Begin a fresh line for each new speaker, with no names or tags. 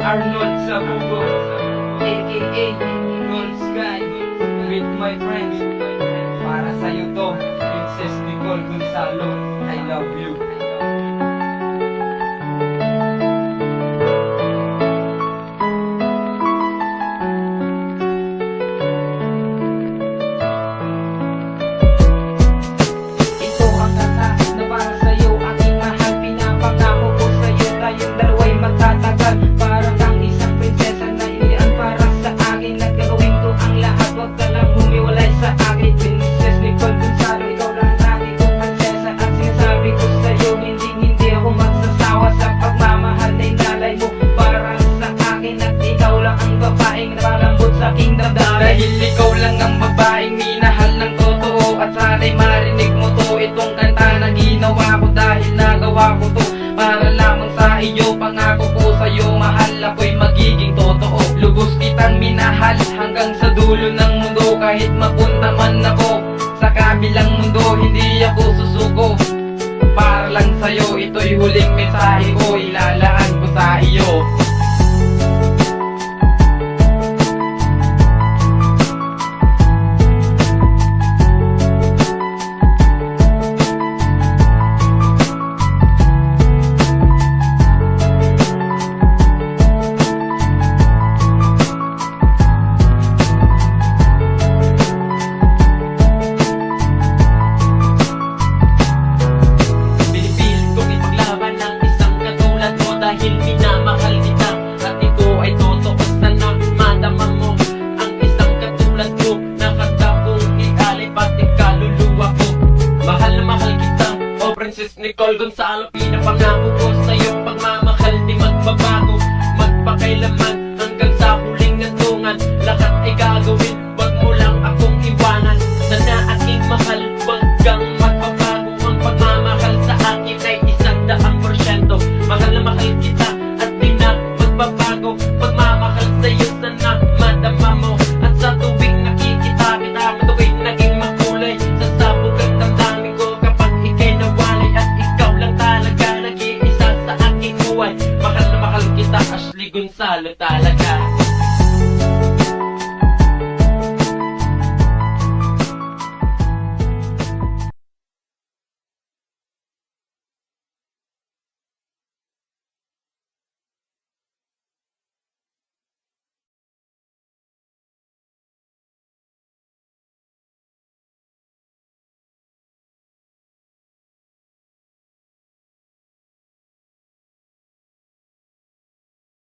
Arnold Sabugo, aka Gold Sky, with my friends. Para sa'yo to, Princess Nicole Gonzalo, I love you. Ito ang kanta na para sa'yo, aking mahal. Pinapangako ko sa'yo, tayong dalawa'y magtatagal. Para kang isang prinsesa na inilaan para sa akin. At gagawin ko ang lahat, huwag ka lang humiwalay sa akin. Princess Nicole Gonzalo, ikaw lang ang aking kong prinsesa. At sinasabi ko sa'yo, hindi ako magsasawa sa pagmamahal na inalay mo para sa akin. At ikaw lang ang babaeng napalambot sa aking damdamin. Dahil ikaw lang ang babaeng minahal ng totoo. At sana'y marinig mo to, itong kanta na ginawa ko. Dahil nagawa ko to para lamang sa iyo. Pangako ko sa'yo, mahal, ako'y magiging totoo. Lubos kitang minahal hanggang sa dulo ng mundo. Kahit mapunta man ako sa kabilang mundo, hindi ako susuko. Para lang sa'yo, ito'y huling mensahe ko, ilalaan ko sa iyo.
Dahil minamahal kita at ito ay totoo. Sana madama mo ang isang katulad ko. Nakatapong ialay pati kaluluwa ko. Mahal na mahal kita, oh Princess Nicole Gonzalo. Pinapangako ko sa'yo, pagmamahal di magbabago. Magpakailaman hanggang sa huling nantungan. Lahat ay gagawin, wag mo lang akong iwanan. Sana aking mahal, wag kang magbabago. Ang pagmamahal sa akin ay 100%. Mahal na mahal kita at di na magbabago. Pagmamahal sa'yo sana madama mo. At sa tuwing nakikita kita, matukoy naging makulay. Sasabog ang damdamin ko kapag ika'y nawalay. At ikaw lang talaga nag-iisa sa aking buhay. Mahal na mahal kita, Ashley Gonzalo talaga.